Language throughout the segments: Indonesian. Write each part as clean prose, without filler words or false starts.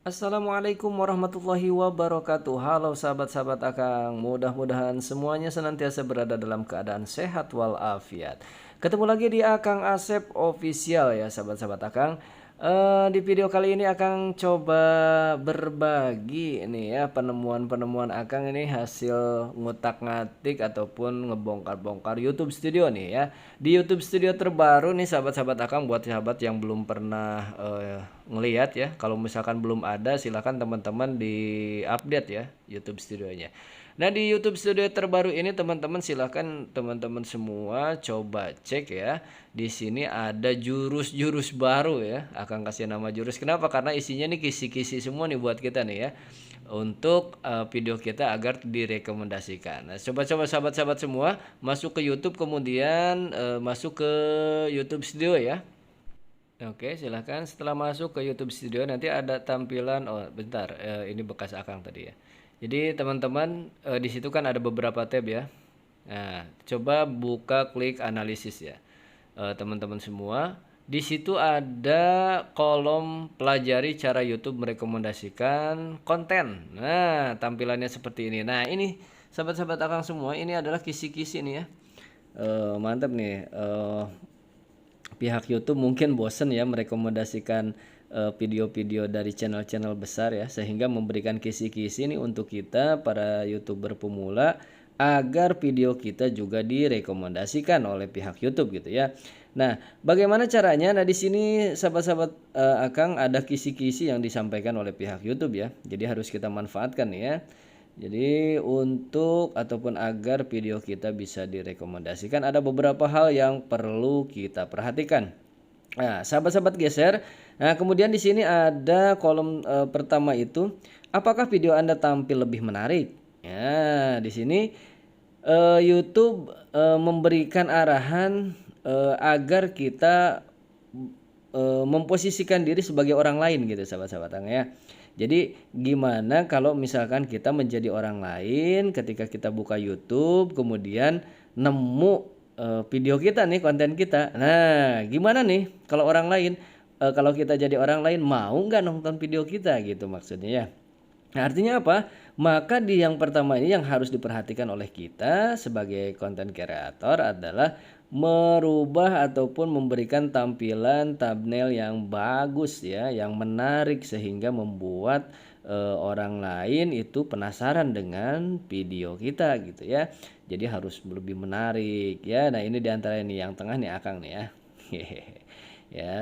Assalamualaikum warahmatullahi wabarakatuh. Halo sahabat-sahabat Akang. Mudah-mudahan semuanya senantiasa berada dalam keadaan sehat walafiat. Ketemu lagi di Akang Asep Official ya sahabat-sahabat Akang. Di video kali ini Akang coba berbagi ini ya penemuan-penemuan Akang ini hasil ngutak-ngatik ataupun ngebongkar-bongkar YouTube Studio nih ya. Di YouTube Studio terbaru nih sahabat-sahabat Akang, buat sahabat yang belum pernah ngelihat ya. Kalau misalkan belum ada silahkan teman-teman di-update ya YouTube Studionya. Nah, di YouTube Studio terbaru ini teman-teman silahkan teman-teman semua coba cek ya. Di sini ada jurus-jurus baru ya. Akan kasih nama jurus. Kenapa? Karena isinya nih kisi-kisi semua nih buat kita nih ya. Untuk video kita agar direkomendasikan. Nah, coba-coba sahabat-sahabat semua masuk ke YouTube, kemudian masuk ke YouTube Studio ya. Oke, silahkan. Setelah masuk ke YouTube Studio nanti ada tampilan. Oh, bentar. Ini bekas Akang tadi ya. Jadi teman-teman, di situ kan ada beberapa tab ya. Nah, coba buka klik analisis ya. Teman-teman semua, di situ ada kolom pelajari cara YouTube merekomendasikan konten. Nah, tampilannya seperti ini. Nah, ini sahabat-sahabat Akang semua, ini adalah kisi-kisi nih ya. Mantap nih. Pihak YouTube mungkin bosen ya merekomendasikan video-video dari channel-channel besar ya, sehingga memberikan kisi-kisi nih untuk kita para YouTuber pemula agar video kita juga direkomendasikan oleh pihak YouTube gitu ya. Nah, bagaimana caranya? Nah, di sini sahabat-sahabat Akang ada kisi-kisi yang disampaikan oleh pihak YouTube ya. Jadi harus kita manfaatkan nih ya. Jadi untuk ataupun agar video kita bisa direkomendasikan ada beberapa hal yang perlu kita perhatikan. Nah, sahabat-sahabat geser. Nah, kemudian di sini ada kolom pertama itu, apakah video Anda tampil lebih menarik? Ya, di sini YouTube memberikan arahan agar kita memposisikan diri sebagai orang lain gitu sahabat-sahabat ya. Jadi gimana kalau misalkan kita menjadi orang lain ketika kita buka YouTube kemudian nemu video kita nih, konten kita. Nah, gimana nih kalau orang lain, kalau kita jadi orang lain mau nggak nonton video kita gitu maksudnya ya. Nah, artinya apa? Maka di yang pertama ini yang harus diperhatikan oleh kita sebagai konten kreator adalah merubah ataupun memberikan tampilan thumbnail yang bagus ya, yang menarik sehingga membuat orang lain itu penasaran dengan video kita gitu ya. Jadi harus lebih menarik ya. Nah, ini diantara ini yang tengah nih Akang nih ya. Ya,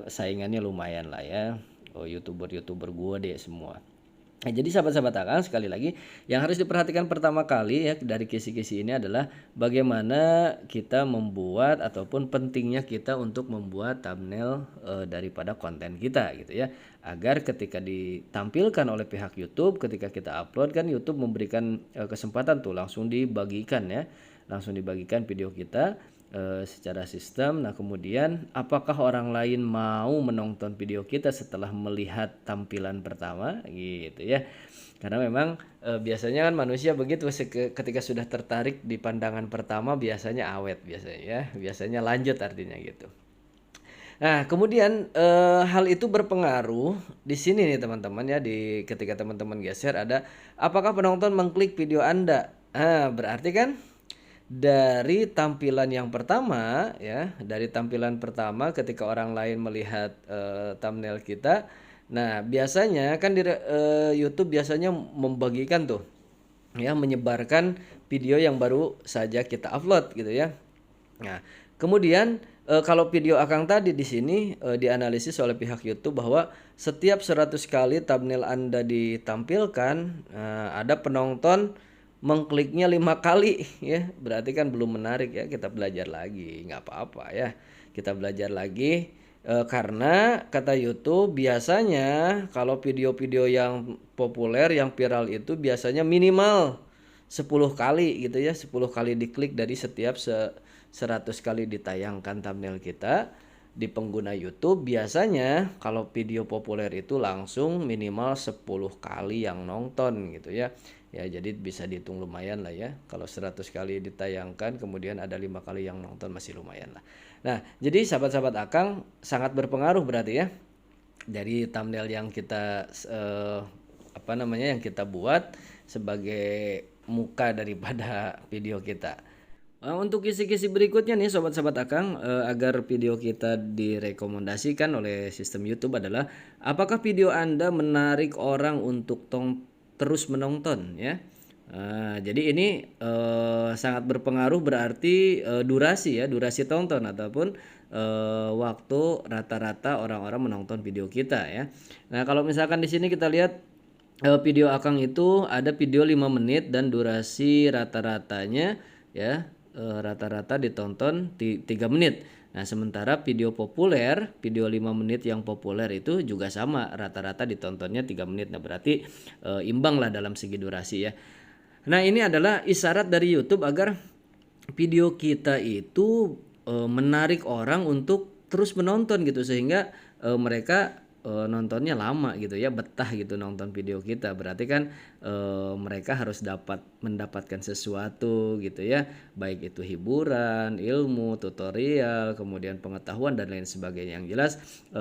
saingannya lumayan lah ya. Oh, YouTuber-YouTuber gue deh semua. Nah, jadi sahabat-sahabat Akang sekali lagi yang harus diperhatikan pertama kali ya dari kisi-kisi ini adalah bagaimana kita membuat ataupun pentingnya kita untuk membuat thumbnail daripada konten kita gitu ya, agar ketika ditampilkan oleh pihak YouTube, ketika kita upload kan YouTube memberikan kesempatan tuh langsung dibagikan ya, langsung dibagikan video kita secara sistem. Nah, kemudian apakah orang lain mau menonton video kita setelah melihat tampilan pertama gitu ya. Karena memang biasanya kan manusia begitu, ketika sudah tertarik di pandangan pertama biasanya awet biasanya ya. Biasanya lanjut artinya gitu. Nah, kemudian hal itu berpengaruh di sini nih teman-teman ya, di ketika teman-teman geser ada apakah penonton mengklik video Anda. Nah, berarti kan dari tampilan yang pertama ya, dari tampilan pertama ketika orang lain melihat thumbnail kita, nah biasanya kan di YouTube biasanya membagikan tuh ya, menyebarkan video yang baru saja kita upload gitu ya. Nah, kemudian kalau video Akang tadi di sini dianalisis oleh pihak YouTube bahwa setiap 100 kali thumbnail Anda ditampilkan, ada penonton mengkliknya 5 kali ya. Berarti kan belum menarik ya, kita belajar lagi. Nggak apa-apa ya. Kita belajar lagi karena kata YouTube biasanya kalau video-video yang populer, yang viral itu biasanya minimal 10 kali gitu ya, 10 kali diklik dari setiap 100 kali ditayangkan thumbnail kita di pengguna YouTube. Biasanya kalau video populer itu langsung minimal 10 kali yang nonton gitu ya. Ya, jadi bisa dihitung lumayan lah ya. Kalau 100 kali ditayangkan kemudian ada 5 kali yang nonton masih lumayan lah. Nah, jadi sahabat-sahabat Akang sangat berpengaruh berarti ya. dari thumbnail yang kita apa namanya yang kita buat sebagai muka daripada video kita. Untuk kisi-kisi berikutnya nih sobat-sobat Akang, agar video kita direkomendasikan oleh sistem YouTube adalah apakah video Anda menarik orang untuk terus menonton ya. Jadi ini sangat berpengaruh berarti durasi ya, durasi tonton ataupun waktu rata-rata orang-orang menonton video kita ya. Nah, kalau misalkan di sini kita lihat video Akang itu ada video 5 menit dan durasi rata-ratanya ya rata-rata ditonton 3 menit. Nah, sementara video populer, video 5 menit yang populer itu juga sama, rata-rata ditontonnya 3 menit. Nah, berarti imbang lah dalam segi durasi ya. Nah, ini adalah isyarat dari YouTube agar video kita itu menarik orang untuk terus menonton gitu sehingga mereka nontonnya lama gitu ya, betah gitu nonton video kita. Berarti kan mereka harus mendapatkan sesuatu gitu ya, baik itu hiburan, ilmu, tutorial, kemudian pengetahuan dan lain sebagainya. Yang jelas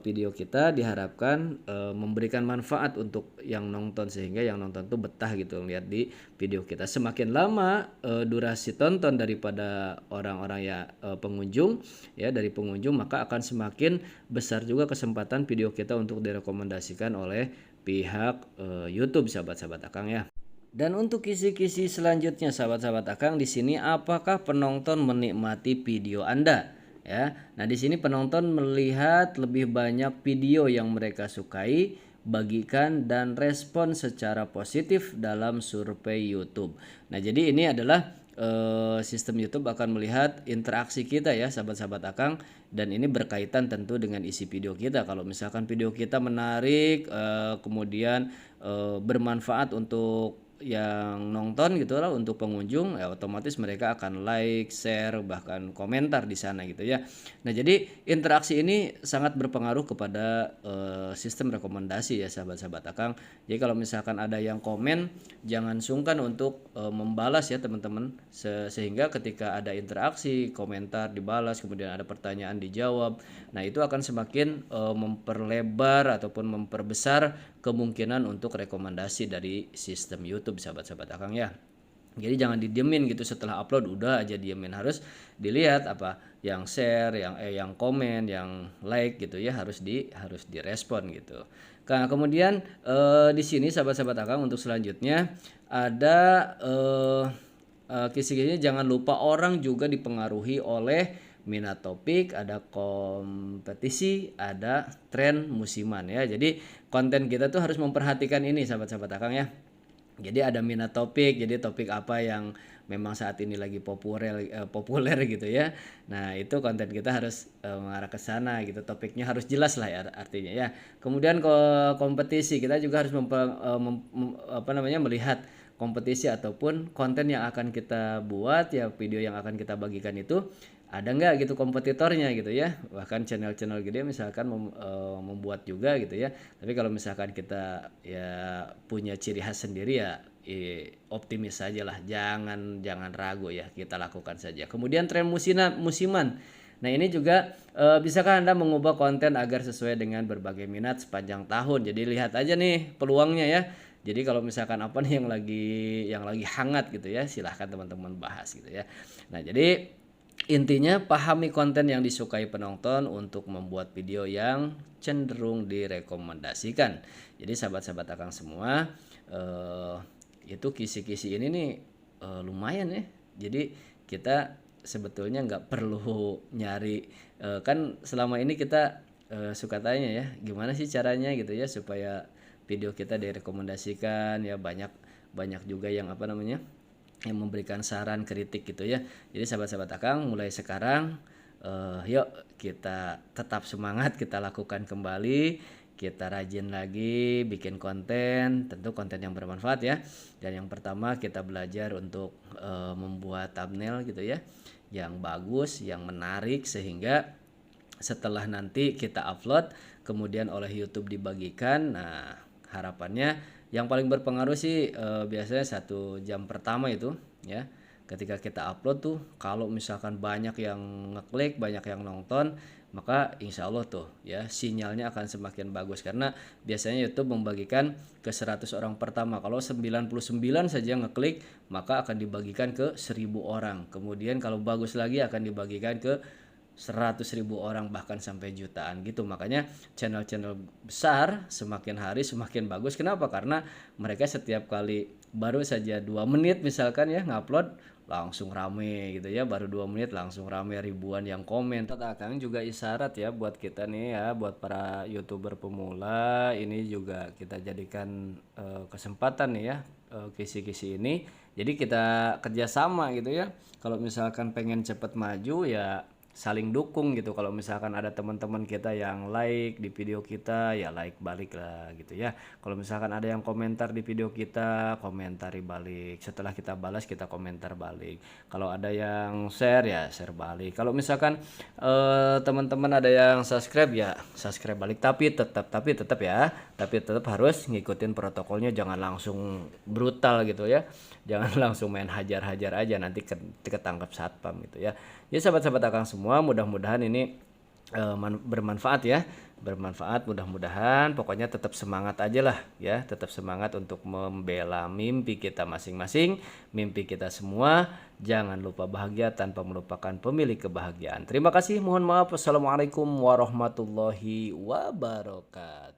video kita diharapkan memberikan manfaat untuk yang nonton sehingga yang nonton tuh betah gitu lihat di video kita. Semakin lama durasi tonton daripada orang-orang ya pengunjung ya dari pengunjung, maka akan semakin besar juga kesempatan video kita untuk direkomendasikan oleh pihak YouTube sahabat-sahabat Akang ya. Dan untuk kisi-kisi selanjutnya sahabat-sahabat Akang di sini apakah penonton menikmati video Anda? Ya. Nah, di sini penonton melihat lebih banyak video yang mereka sukai, bagikan dan respon secara positif dalam survei YouTube. Nah, jadi ini adalah sistem YouTube akan melihat interaksi kita ya sahabat-sahabat Akang, dan ini berkaitan tentu dengan isi video kita. Kalau misalkan video kita menarik kemudian bermanfaat untuk yang nonton gitu lah, untuk pengunjung ya otomatis mereka akan like, share, bahkan komentar di sana gitu ya. Nah, jadi interaksi ini sangat berpengaruh kepada sistem rekomendasi ya sahabat-sahabat Akang. Jadi kalau misalkan ada yang komen, jangan sungkan untuk membalas ya teman-teman, sehingga ketika ada interaksi, komentar dibalas, kemudian ada pertanyaan dijawab. Nah, itu akan semakin memperlebar ataupun memperbesar kemungkinan untuk rekomendasi dari sistem YouTube sahabat-sahabat Akang ya. Jadi jangan didiemin gitu setelah upload udah aja diemin, harus dilihat apa yang share, yang komen, yang like gitu ya, harus direspon gitu. Nah, kemudian di sini sahabat-sahabat Akang untuk selanjutnya ada kisi-kisinya jangan lupa orang juga dipengaruhi oleh minat topik, ada kompetisi, ada tren musiman ya. Jadi konten kita tuh harus memperhatikan ini sahabat-sahabat Akang ya. Jadi ada minat topik, jadi topik apa yang memang saat ini lagi populer gitu ya. Nah, itu konten kita harus mengarah ke sana gitu. Topiknya harus jelas lah ya artinya ya. Kemudian ke kompetisi, kita juga harus melihat kompetisi ataupun konten yang akan kita buat ya, video yang akan kita bagikan itu ada nggak gitu kompetitornya gitu ya. Bahkan channel-channel gede misalkan membuat juga gitu ya, tapi kalau misalkan kita ya punya ciri khas sendiri ya optimis saja lah, jangan ragu ya, kita lakukan saja. Kemudian tren musiman, nah ini juga bisakah Anda mengubah konten agar sesuai dengan berbagai minat sepanjang tahun. Jadi lihat aja nih peluangnya ya. Jadi kalau misalkan apa nih yang lagi hangat gitu ya, silahkan teman-teman bahas gitu ya. Nah, jadi intinya pahami konten yang disukai penonton untuk membuat video yang cenderung direkomendasikan. Jadi sahabat-sahabat Akang semua, itu kisi-kisi ini nih lumayan ya. Jadi kita sebetulnya nggak perlu nyari, kan selama ini kita suka tanya ya, gimana sih caranya gitu ya supaya video kita direkomendasikan ya, banyak juga yang yang memberikan saran, kritik gitu ya. Jadi sahabat-sahabat Akang mulai sekarang yuk kita tetap semangat, kita lakukan kembali, kita rajin lagi bikin konten, tentu konten yang bermanfaat ya. Dan yang pertama kita belajar untuk membuat thumbnail gitu ya, yang bagus, yang menarik, sehingga setelah nanti kita upload kemudian oleh YouTube dibagikan. Nah, harapannya yang paling berpengaruh sih biasanya 1 jam pertama itu ya. Ketika kita upload tuh kalau misalkan banyak yang ngeklik, banyak yang nonton, maka insya Allah tuh ya sinyalnya akan semakin bagus, karena biasanya YouTube membagikan ke 100 orang pertama. Kalau 99 saja ngeklik, maka akan dibagikan ke 1000 orang. Kemudian kalau bagus lagi akan dibagikan ke 100.000 orang, bahkan sampai jutaan gitu. Makanya channel-channel besar semakin hari semakin bagus. Kenapa? Karena mereka setiap kali baru saja 2 menit misalkan ya ngupload, langsung rame gitu ya. Baru 2 menit langsung rame, ribuan yang komen. Akang juga isyarat ya buat kita nih ya, buat para YouTuber pemula. Ini juga kita jadikan kesempatan nih ya, kisi-kisi ini. Jadi kita kerjasama gitu ya. Kalau misalkan pengen cepet maju ya saling dukung gitu. Kalau misalkan ada teman-teman kita yang like di video kita, ya like balik lah gitu ya. Kalau misalkan ada yang komentar di video kita, komentari balik. Setelah kita balas, kita komentar balik. Kalau ada yang share, ya share balik. Kalau misalkan teman-teman ada yang subscribe, ya subscribe balik. Tapi tetap ya, tapi tetap harus ngikutin protokolnya. Jangan langsung brutal gitu ya. Jangan langsung main hajar-hajar aja, nanti ketangkap satpam gitu ya. Ya sahabat-sahabat Akang semua, mudah-mudahan ini bermanfaat ya, bermanfaat mudah-mudahan. Pokoknya tetap semangat aja lah ya, tetap semangat untuk membela mimpi kita masing-masing, mimpi kita semua. Jangan lupa bahagia tanpa melupakan pemilik kebahagiaan. Terima kasih, mohon maaf. Wassalamualaikum warahmatullahi wabarakatuh.